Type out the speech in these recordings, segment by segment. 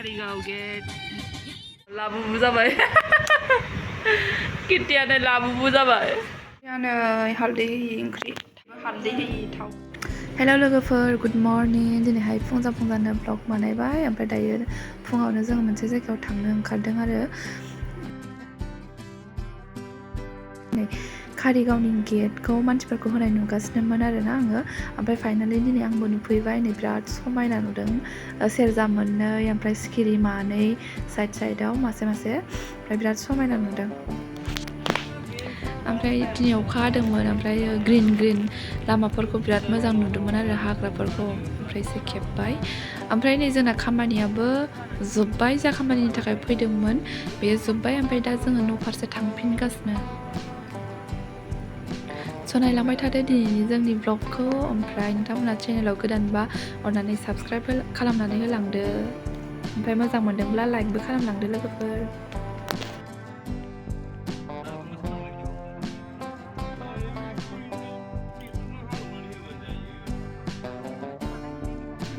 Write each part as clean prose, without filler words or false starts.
카리가오 겟 라부부 जाबाय किटियानो लाबुबु जाबाय यानो हालदै होयि ओंख्रि हालदै होयि थाव हेल' लोगोफोर गुड मर्निं दिनैहाय फुंजानो ब्लग बानायबाय ओमफ्राय दायो फुङावनो जों मोनसे जायगायाव थांनो ओंखारदों आरो कारिगावनि गेटखौ मानसिफोरखौ होनाय नुगासिनोमोन आरोना आङो ओमफ्राय फाइनालि दिनै आंबो नुफैबाय नै बिराद समायना नुदों सेरजा मोननै ओमफ्राय सिखिरि मानै साइडआव मासे ओमफ्राय बिराद समायना नुदों ओमफ्राय दिनै अखा हादोंमोन ओमफ्राय ग्रीन लामाफोरखौ बिराद मोजां नुदोंमोन आरो हाग्राफोरखौ ओमफ्राय एसे खेबबाय ओमफ्राय नै जोंना खामानियाबो जोब्बाय जा खामानिनि थाखाय फैदोंमोन बेयो जोब्बाय ओमफ्राय दा जोङो न' फारसे थांफिनगासिनो नायलांबाय थादो दिनैनि जोंनि ब्लगखौ ओमफ्राय नोंथांमोना चेनेलाव गोदानबा अननानै साबस्क्राइब खालामनानै होलांदो ओमफ्राय मोजां मोनदोंब्ला लाइकबो खालामलांदो लोगोफोर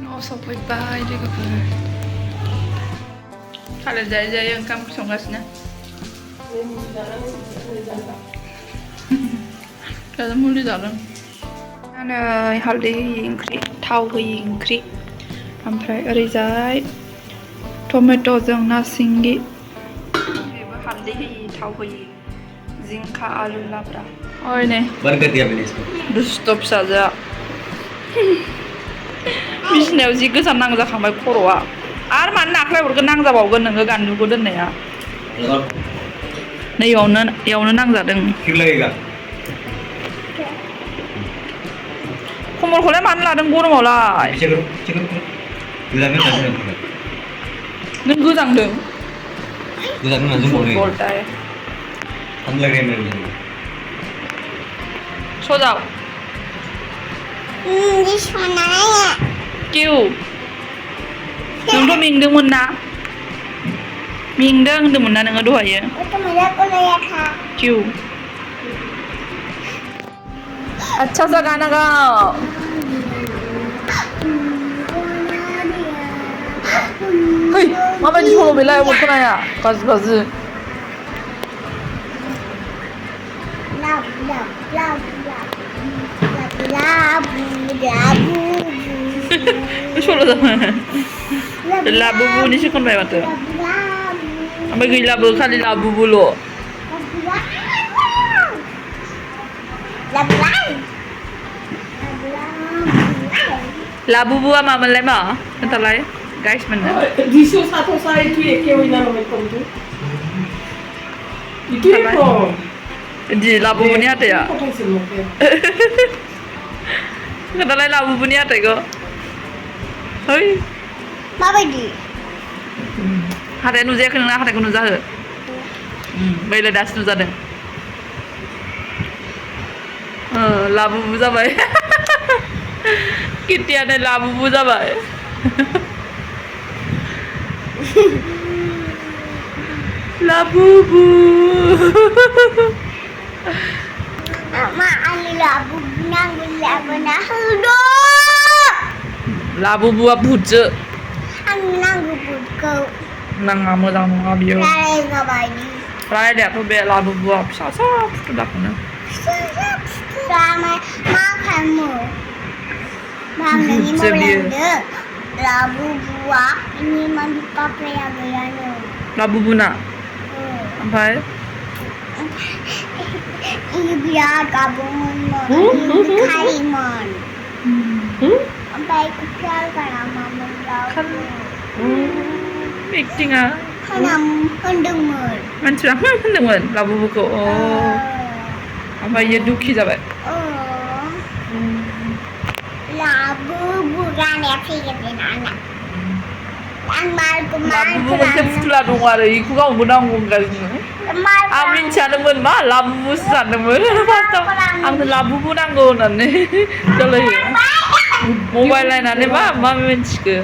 न' सफैबाय लोगोफोर थालिर जायै ओंखाम संगासिनो दा मुलि जादों आङो हालदै होयि ओंख्रि थाव होयि ओंख्रि ओमफ्राय ओरैजाय टमेट'जों ना सिंगि बेबो हालदै होयि थाव होयि जिंखा आलु लाब्रा ओइ नै दुस्ट' फिसाजोआ बिसिनायाव जि गोजान नांजाखांबाय खर'आ आरो मानो नाख्लाय हरगोन नांजाबावगोन नोङो गान्दुखौ दोननाया नै इयावनो नांजादों खमलखौलाय मानो लादों गरमावलाय नों गोजांदों सजाव किउ नोंथ' मेंदोंमोन ना मेंदों होनदोंमोन ना नोङो दहायो किउ अच्छा सा गाना गाओ है माबायदि सल' बेलाय अबाव खोनाया गाज्रि सल' जाबाय लाबुबुनिसो खनबाय माथो ओमफ्राय गैलाबो खालि लाबुबुल' लाबुबुआ मामोनलाय मा खोन्थालाय गाइस मोननो इदि लाबुबुनि हाथाया खोन्थालाय लाबुबुनि हाथायखौ है माबायदि हाथाया नुजायाखै नोंना हाथायखौ नुजाहो बैलाय दासो नुजादों लाबुबु जाबाय किटियानो लाबुबु जाबाय लाबुबु Mama ani labubu naंगौ लाबोना होदो लाबुबुआ भुतसो आं नांगौ भुतखौ नाङा मोजां नङा बियो रायलायाथ' बे लाबुबुआ फिसा फुथुलाखौनो मा खालामो भुतसो बियो लाबुबुआ ini mandi papaya gayanya लाबुबुना ओमफ्राय ini biar gabungan ini kariman ओमफ्राय कुकार खालामामोन एक्टिंआ होनदोंमोन मानसिया होनदोंमोन लाबुबुखौ ओमफ्राय इयो दुखि जाबाय लाबुबु गाननाया फैगोन आंना लाबुबु मोनसे फुथुला दं आरो बेखौ गावनोबो नांगौ होनगासिनो आं मिन्थियानोमोन मा लाबुबुसो सानदोंमोन फार्स्टआव आंनो लाबुबु नांगौ होननानै जालायो मबाइल नायनानै मा मिन्थिखो